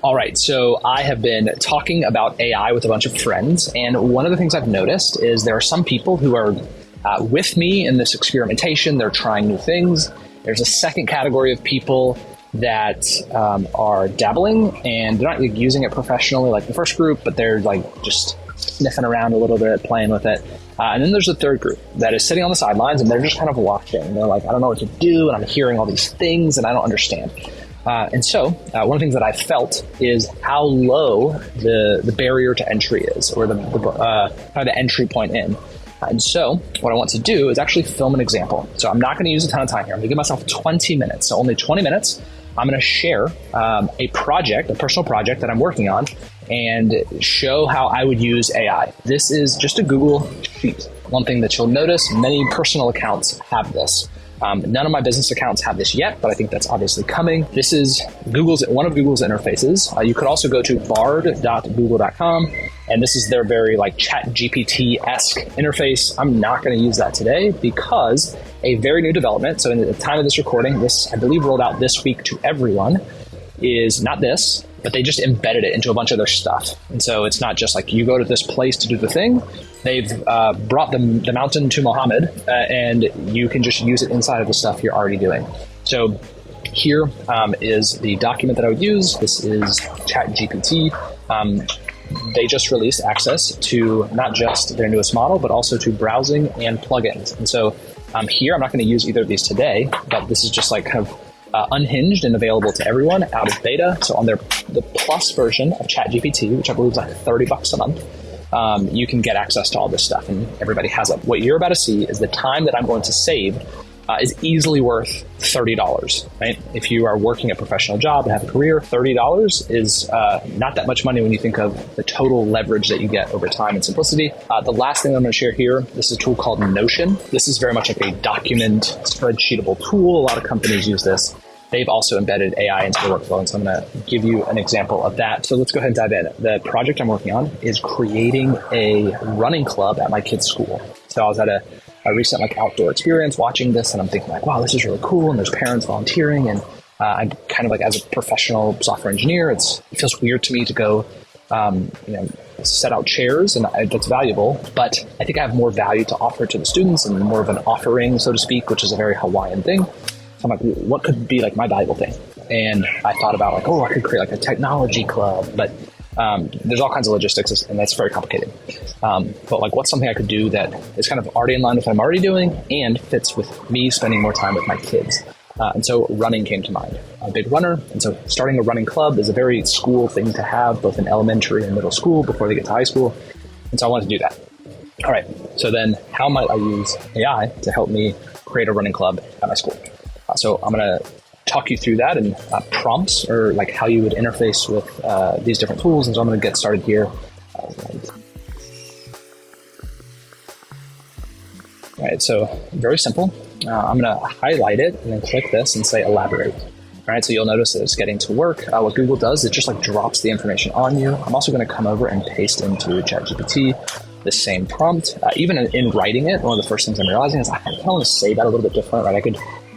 All right, so I have been talking about AI with a bunch of friends, and one of the things I've noticed is there are some people who are with me in this experimentation. They're trying new things. There's a second category of people that are dabbling, and they're not using it professionally like the first group, but they're like just sniffing around a little bit, playing with it. And then there's a third group that is sitting on the sidelines, and they're just kind of watching. And they're like, I don't know what to do, and I'm hearing all these things, and I don't understand. And so one of the things that I felt is how low the barrier to entry is, or kind of the entry point in. And so what I want to do is actually film an example. So I'm not going to use a ton of time here. I'm going to give myself 20 minutes. So only 20 minutes. I'm going to share a personal project that I'm working on, and show how I would use AI. This is just a Google sheet. One thing that you'll notice, many personal accounts have this. None of my business accounts have this yet, but I think that's obviously coming. This is one of Google's interfaces. You could also go to bard.google.com, and this is their very like ChatGPT-esque interface. I'm not going to use that today because a very new development, so in the time of this recording, this I believe rolled out this week to everyone, is not this, but they just embedded it into a bunch of their stuff. And so it's not just like you go to this place to do the thing. They've brought the mountain to Muhammad, and you can just use it inside of the stuff you're already doing. So here is the document that I would use. This is ChatGPT. They just released access to not just their newest model, but also to browsing and plugins. And so here, I'm not going to use either of these today, but this is just like kind of unhinged and available to everyone out of beta. So on the plus version of ChatGPT, which I believe is like $30 a month, you can get access to all this stuff, and everybody has it. What you're about to see is the time that I'm going to save is easily worth $30, right? If you are working a professional job and have a career, $30 is not that much money when you think of the total leverage that you get over time and simplicity. The last thing I'm going to share here, this is a tool called Notion. This is very much like a document spreadsheetable tool. A lot of companies use this. They've also embedded AI into the workflow, and so I'm going to give you an example of that. So let's go ahead and dive in. The project I'm working on is creating a running club at my kid's school. So I was at a recent like outdoor experience watching this, and I'm thinking like, wow, this is really cool, and there's parents volunteering, and I'm kind of like, as a professional software engineer, it feels weird to me to go set out chairs, and that's valuable, but I think I have more value to offer to the students and more of an offering, so to speak, which is a very Hawaiian thing. So I'm like, what could be like my valuable thing? And I thought about like, I could create like a technology club, but there's all kinds of logistics, and that's very complicated. But like, what's something I could do that is kind of already in line with what I'm already doing and fits with me spending more time with my kids? And so running came to mind. I'm a big runner, and so starting a running club is a very school thing to have, both in elementary and middle school before they get to high school. And so I wanted to do that. All right, so then how might I use AI to help me create a running club at my school? So I'm going to talk you through that and prompts, or like how you would interface with these different tools. And so I'm going to get started here. All right, so very simple. I'm going to highlight it and then click this and say elaborate. All right, so you'll notice that it's getting to work. What Google does, it just like drops the information on you. I'm also going to come over and paste into ChatGPT the same prompt. Even in writing it, one of the first things I'm realizing is I kind of want to say that a little bit different, right? I could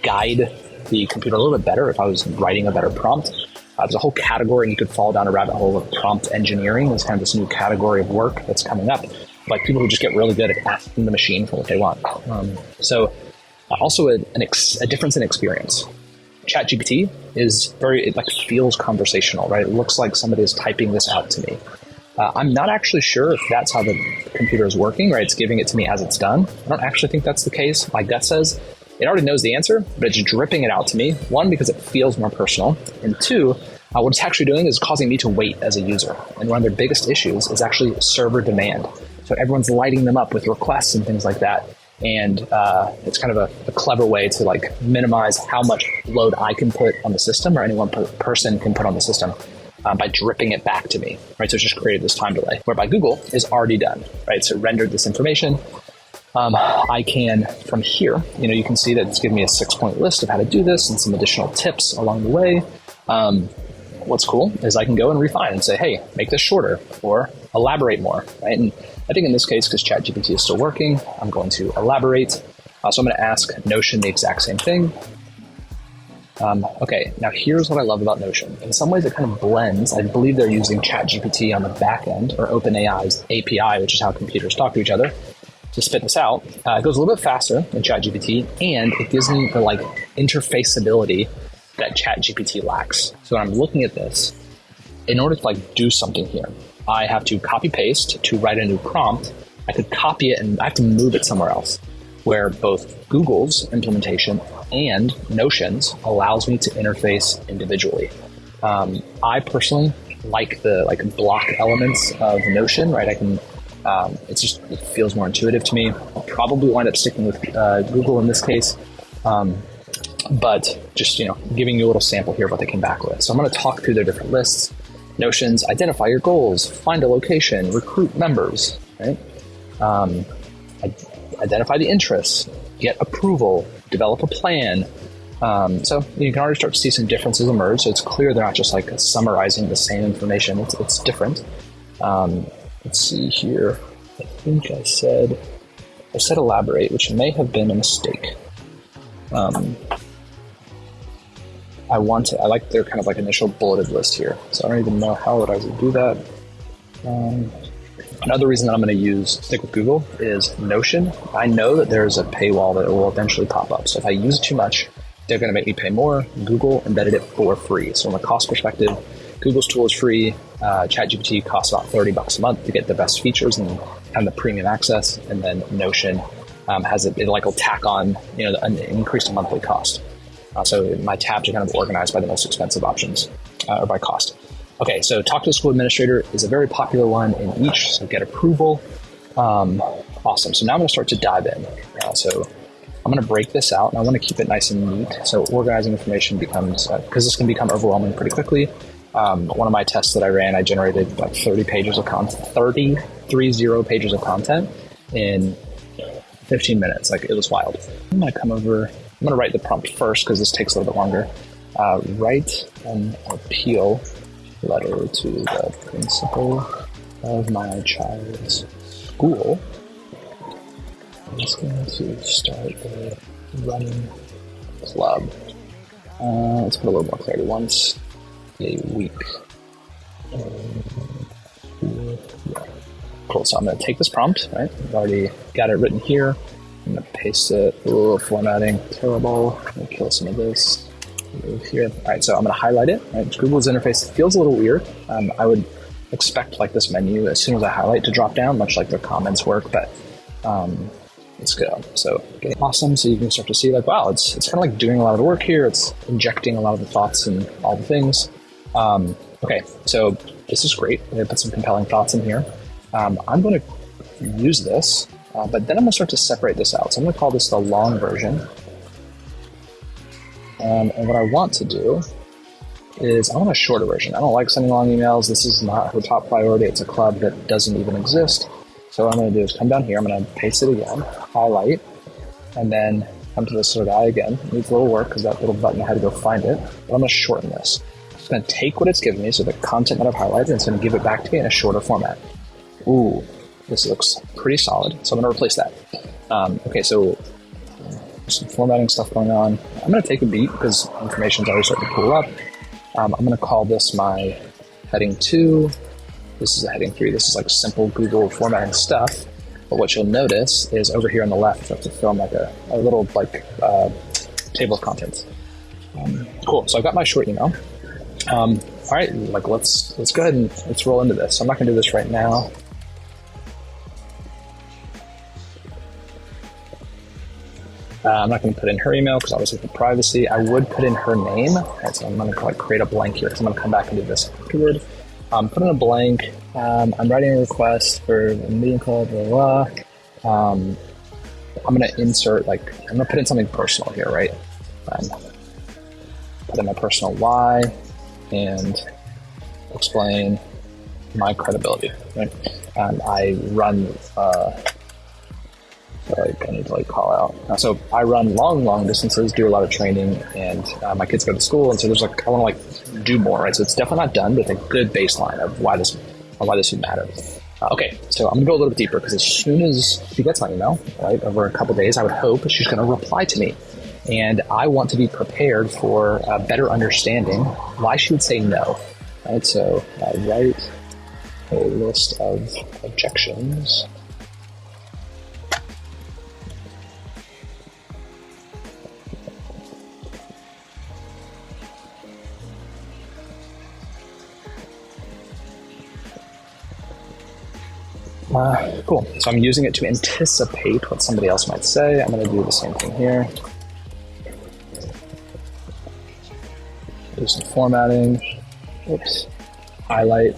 guide the computer a little bit better if I was writing a better prompt. There's a whole category, and you could fall down a rabbit hole of prompt engineering. There's kind of this new category of work that's coming up, like people who just get really good at asking the machine for what they want. Also a difference in experience. ChatGPT is it like feels conversational, right? It looks like somebody is typing this out to me. I'm not actually sure if that's how the computer is working, right? It's giving it to me as it's done. I don't actually think that's the case. My gut says it already knows the answer, but it's dripping it out to me. One, because it feels more personal. And two, what it's actually doing is causing me to wait as a user. And one of their biggest issues is actually server demand. So everyone's lighting them up with requests and things like that. And it's kind of a clever way to like minimize how much load I can put on the system, or any one person can put on the system, by dripping it back to me, right? So it's just created this time delay, whereby Google is already done, right? So it rendered this information. I can, from here, you can see that it's giving me a 6-point list of how to do this and some additional tips along the way. What's cool is I can go and refine and say, hey, make this shorter or elaborate more, right? And I think in this case, because ChatGPT is still working, I'm going to elaborate. So I'm going to ask Notion the exact same thing. Okay, now here's what I love about Notion. In some ways, it kind of blends. I believe they're using ChatGPT on the back end, or OpenAI's API, which is how computers talk to each other, to spit this out. It goes a little bit faster than ChatGPT, and it gives me the interfaceability that ChatGPT lacks. So when I'm looking at this, in order to do something here, I have to copy paste to write a new prompt. I could copy it and I have to move it somewhere else, where both Google's implementation and Notion's allows me to interface individually. I personally like the block elements of Notion, right? I can, it feels more intuitive to me. I'll probably wind up sticking with Google in this case, but just giving you a little sample here of what they came back with. So I'm going to talk through their different lists. Notion's identify your goals, find a location, recruit members, right? Identify the interests, get approval, develop a plan. So you can already start to see some differences emerge. So it's clear they're not just summarizing the same information. It's different. Let's see here. I think I said elaborate, which may have been a mistake. I like their kind of initial bulleted list here. So I don't even know how would I do that. Another reason that I'm going to stick with Google is Notion. I know that there's a paywall that will eventually pop up. So if I use it too much, they're going to make me pay more. Google embedded it for free. So from a cost perspective, Google's tool is free. ChatGPT costs about $30 a month to get the best features and the premium access. And then Notion has it will tack on an increased monthly cost. So my tabs are kind of organized by the most expensive options or by cost. Okay, so talk to the school administrator is a very popular one in each, so get approval. Awesome. So now I'm going to start to dive in. So I'm going to break this out, and I want to keep it nice and neat. So organizing information becomes, because this can become overwhelming pretty quickly. One of my tests that I ran, I generated 30 pages of content, 30 pages of content in 15 minutes. It was wild. I'm going to come over, I'm going to write the prompt first because this takes a little bit longer. Write an appeal letter to the principal of my child's school. I'm just going to start the running club. Let's put a little more clarity. Once a week. Yeah. Cool. So I'm going to take this prompt, right? I've already got it written here. I'm going to paste it. Formatting. Terrible. I'm going to kill some of this. Move here. All right, so I'm going to highlight it. Right? Google's interface feels a little weird. I would expect this menu as soon as I highlight to drop down, much like their comments work, but let's go. So awesome. So you can start to see wow, it's kind of doing a lot of the work here. It's injecting a lot of the thoughts and all the things. Okay, so this is great. I'm going to put some compelling thoughts in here. I'm going to use this, but then I'm going to start to separate this out. So I'm going to call this the long version. And what I want to do is I want a shorter version. I don't like sending long emails. This is not her top priority. It's a club that doesn't even exist. So what I'm going to do is come down here. I'm going to paste it again, highlight, and then come to this little guy again. It needs a little work because that little button, I had to go find it. But I'm going to shorten this. It's going to take what it's given me, so the content that I've highlighted, and it's going to give it back to me in a shorter format. Ooh, this looks pretty solid. So I'm going to replace that. Okay, so some formatting stuff going on. I'm going to take a beat because information's already starting to pull up. I'm going to call this my heading 2. This is a heading 3. This is simple Google formatting stuff. But what you'll notice is over here on the left, I have to film a little table of contents. Cool. So I've got my short email. All right, let's go ahead and let's roll into this. So I'm not going to do this right now. I'm not going to put in her email because obviously for privacy. I would put in her name. Right, so I'm going to create a blank here because I'm going to come back and do this afterward. Put in a blank. I'm writing a request for a meeting call, blah, blah, blah. I'm going to insert, I'm going to put in something personal here, right? Put in my personal why and explain my credibility, right? I run... I need to call out. So I run long distances, do a lot of training, and my kids go to school, and so there's I want to do more, right? So it's definitely not done, but it's a good baseline of why this would matter. Okay, so I'm gonna go a little bit deeper because as soon as she gets my email, right, over a couple of days, I would hope she's gonna reply to me, And I want to be prepared for a better understanding why she would say no. Right, so write a list of objections. Cool. So I'm using it to anticipate what somebody else might say. I'm going to do the same thing here. Do some formatting. Oops. Highlight.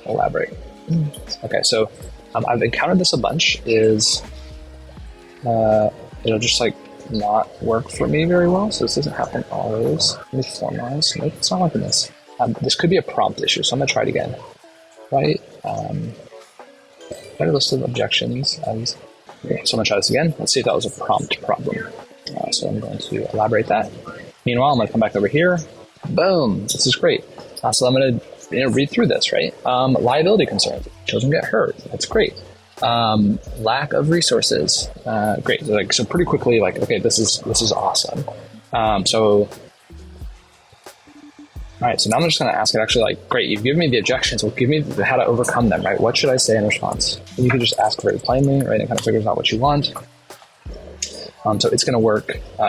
Elaborate. Okay, so I've encountered this a bunch. It'll just like not work for me very well. So this doesn't happen always. Let me formalize. Nope, it's not liking this. This could be a prompt issue, so I'm going to try it again. Right. Write a list of objections. Okay, so I'm going to try this again. Let's see if that was a prompt problem. So I'm going to elaborate that. Meanwhile, I'm going to come back over here. Boom. This is great. So I'm going to read through this, right? Liability concerns. Children get hurt. That's great. Lack of resources. Great. So pretty quickly, like, okay, this is awesome. All right, so now I'm just going to ask it actually, like, great, you've given me the objections, well, give me how to overcome them, right? What should I say in response? And you can just ask very plainly, right? It kind of figures out what you want. So it's going to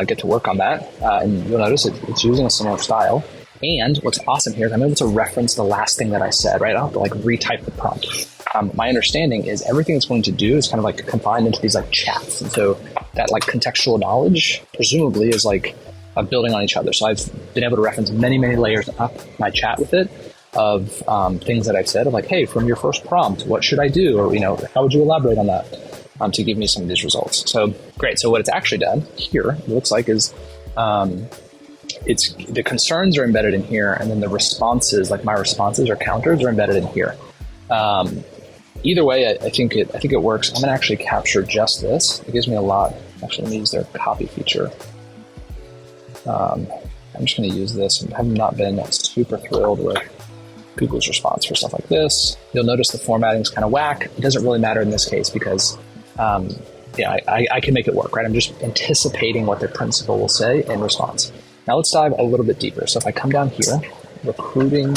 get to work on that. And you'll notice it's using a similar style. And what's awesome here is I'm able to reference the last thing that I said, right? I don't have to like retype the prompt. My understanding is everything it's going to do is kind of like confined into these like chats. And so that like contextual knowledge presumably is like building on each other. So I've been able to reference many, many layers up my chat with it of things that I've said of like, hey, from your first prompt, what should I do? Or, how would you elaborate on that to give me some of these results? So great. So what it's actually done here, it looks like is it's the concerns are embedded in here. And then the responses, like my responses or counters are embedded in here. Either way, I think it works. I'm going to actually capture just this. It gives me a lot. Actually, let me use their copy feature. I'm just going to use this. I have not been super thrilled with Google's response for stuff like this. You'll notice the formatting is kind of whack. It doesn't really matter in this case because, I can make it work, right? I'm just anticipating what their principal will say in response. Now let's dive a little bit deeper. So if I come down here, recruiting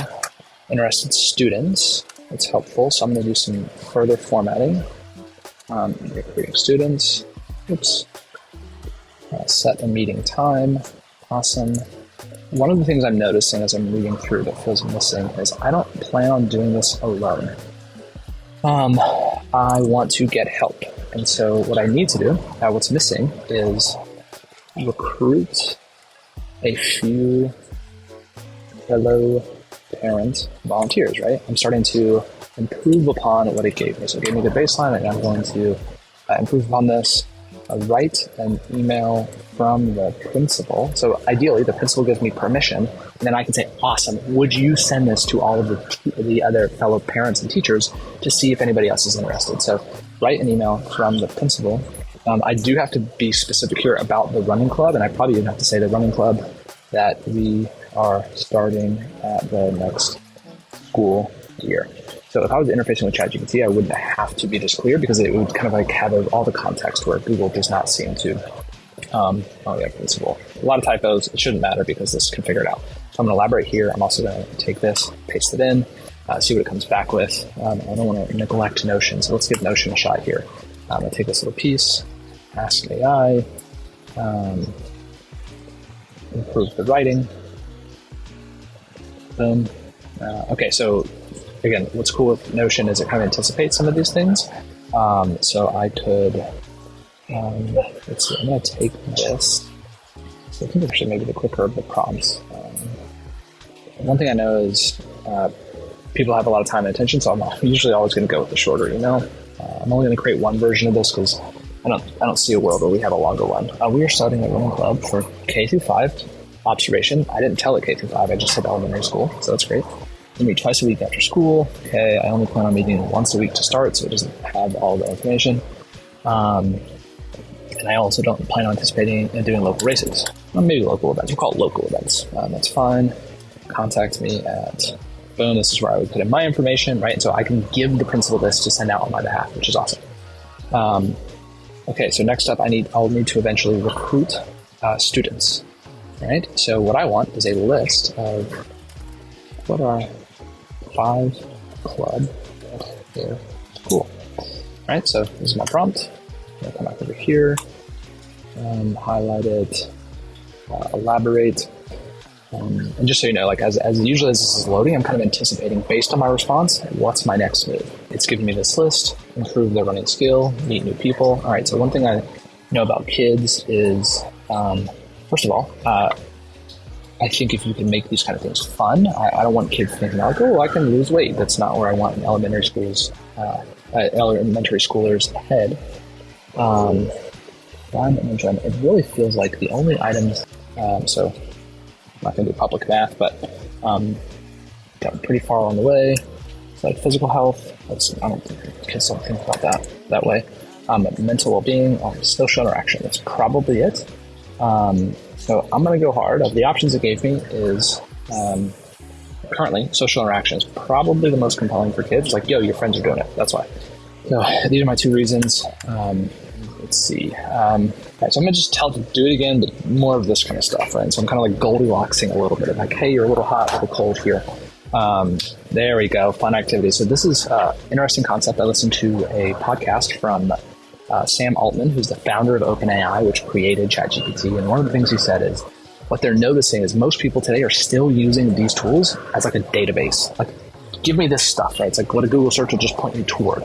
interested students, that's helpful. So I'm going to do some further formatting. Recruiting students. Oops. Set a meeting time. Awesome. One of the things I'm noticing as I'm reading through that feels missing is I don't plan on doing this alone. I want to get help. And so what I need to do, what's missing is recruit a few fellow parent volunteers, right? I'm starting to improve upon what it gave me. So it gave me the baseline, and I'm going to improve upon this. Write an email from the principal. So ideally, the principal gives me permission, and then I can say, awesome, would you send this to all of the other fellow parents and teachers to see if anybody else is interested? So write an email from the principal. I do have to be specific here about the running club, and I probably even have to say the running club that we are starting at the next school year. So if I was interfacing with ChatGPT, I wouldn't have to be this clear because it would kind of like have all the context where Google does not seem to. Principal. A lot of typos. It shouldn't matter because this can figure it out. So I'm going to elaborate here. I'm also going to take this, paste it in, see what it comes back with. I don't want to neglect Notion, so let's give Notion a shot here. I'm going to take this little piece, ask AI, improve the writing. Boom. Okay, so again, what's cool with Notion is it kind of anticipates some of these things. So I could, let's see, I'm going to take this. So I think actually maybe the quicker of the prompts. One thing I know is people have a lot of time and attention, so I'm usually always going to go with the shorter email. I'm only going to create one version of this because I don't see a world where we have a longer one. We are starting a running club for K through 5 observation. I didn't tell it K through 5. I just said elementary school, so that's great. We meet twice a week after school. Okay, I only plan on meeting once a week to start, so it doesn't have all the information. And I also don't plan on anticipating and doing local races. Well, maybe local events. We'll call it local events. That's fine. Contact me at, boom, this is where I would put in my information, right? And so I can give the principal this to send out on my behalf, which is awesome. Okay, so next up, I'll need to eventually recruit students, right? So what I want is a list of what are 5 club here. Cool. All right, so this is my prompt. I'll come back over here, highlight it, elaborate. And just so you know, like as usually as this is loading, I'm kind of anticipating based on my response, what's my next move? It's giving me this list: improve their running skill, meet new people. All right, so one thing I know about kids is, first of all, I think if you can make these kind of things fun, I don't want kids thinking like, oh, I can lose weight. That's not where I want an elementary schoolers' head. Fun and enjoyment. It really feels like the only items, so I'm not going to do public math, but got pretty far on the way. It's like physical health. I don't think kids don't think about that way. Mental well-being, social interaction. That's probably it. So I'm going to go hard. Of the options it gave me is currently social interaction is probably the most compelling for kids. Like, yo, your friends are doing it. That's why. So these are my 2 reasons. Let's see. Right, so I'm going to just tell it to do it again, but more of this kind of stuff, right? So I'm kind of like Goldilocksing a little bit of like, hey, you're a little hot, a little cold here. There we go. Fun activity. So this is an interesting concept. I listened to a podcast from Sam Altman, who's the founder of OpenAI, which created ChatGPT. And one of the things he said is what they're noticing is most people today are still using these tools as like a database. Like, give me this stuff, right? It's like what a Google search will just point you toward.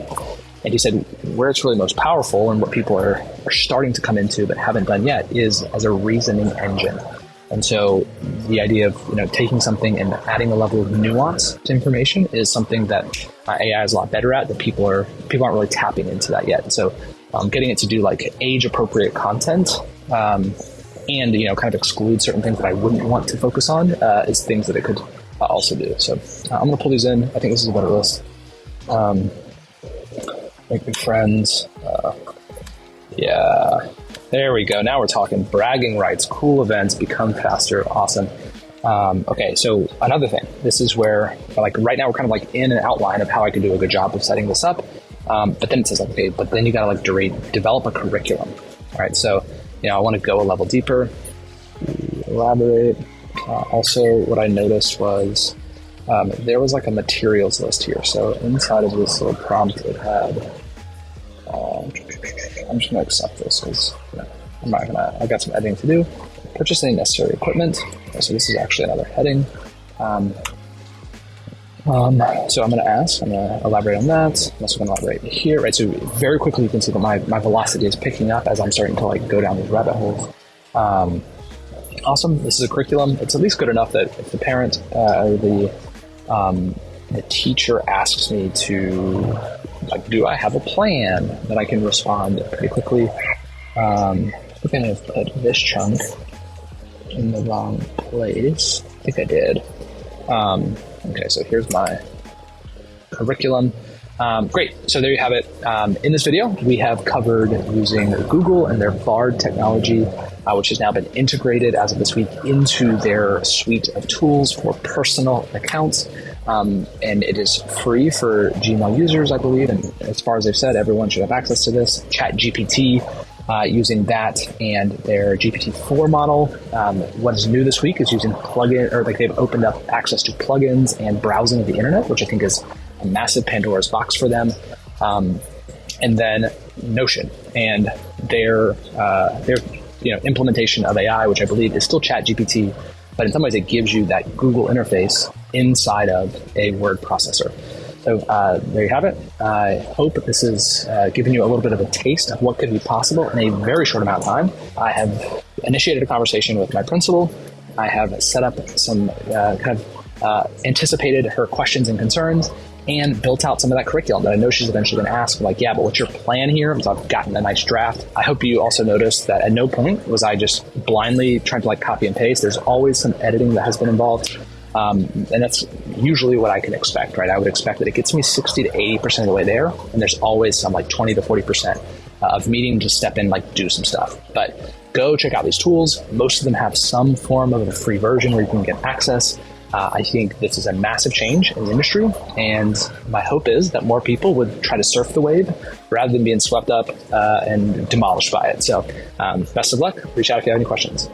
And he said where it's really most powerful and what people are starting to come into but haven't done yet is as a reasoning engine. And so the idea of taking something and adding a level of nuance to information is something that AI is a lot better at, that people aren't really tapping into that yet. So getting it to do like age appropriate content and kind of exclude certain things that I wouldn't want to focus on is things that it could also do. So I'm going to pull these in. I think this is a better list. Make new friends. Yeah, there we go. Now we're talking bragging rights, cool events, become faster. Awesome. Okay, so another thing. This is where, like, right now we're kind of like in an outline of how I could do a good job of setting this up. But then it says, okay, but then you got to like develop a curriculum. All right, so I want to go a level deeper. Elaborate. Also, what I noticed was there was like a materials list here. So inside of this little prompt, it had. I'm just going to accept this because I've got some editing to do. Purchase any necessary equipment. So this is actually another heading. So I'm going to elaborate on that. I'm also going to elaborate here, right? So very quickly you can see that my velocity is picking up as I'm starting to like go down these rabbit holes. Awesome. This is a curriculum. It's at least good enough that if the parent or the teacher asks me to, like, do I have a plan, that I can respond pretty quickly. I'm going to put this chunk in the wrong place. I think I did. Okay, so here's my curriculum. Great. So there you have it. In this video, we have covered using Google and their Bard technology, which has now been integrated as of this week into their suite of tools for personal accounts. And it is free for Gmail users, I believe. And as far as they've said, everyone should have access to this. ChatGPT, using that and their GPT-4 model. What is new this week is using they've opened up access to plugins and browsing of the internet, which I think is a massive Pandora's box for them. And then Notion and their implementation of AI, which I believe is still ChatGPT, but in some ways it gives you that Google interface inside of a word processor. So there you have it. I hope this has given you a little bit of a taste of what could be possible in a very short amount of time. I have initiated a conversation with my principal. I have set up some anticipated her questions and concerns and built out some of that curriculum that I know she's eventually going to ask, like, yeah, but what's your plan here? So I've gotten a nice draft. I hope you also noticed that at no point was I just blindly trying to like copy and paste. There's always some editing that has been involved. And that's usually what I can expect, right? I would expect that it gets me 60 to 80% of the way there. And there's always some like 20 to 40% of me needing to step in, like do some stuff. But go check out these tools. Most of them have some form of a free version where you can get access. I think this is a massive change in the industry, and my hope is that more people would try to surf the wave rather than being swept up and demolished by it. So best of luck. Reach out if you have any questions.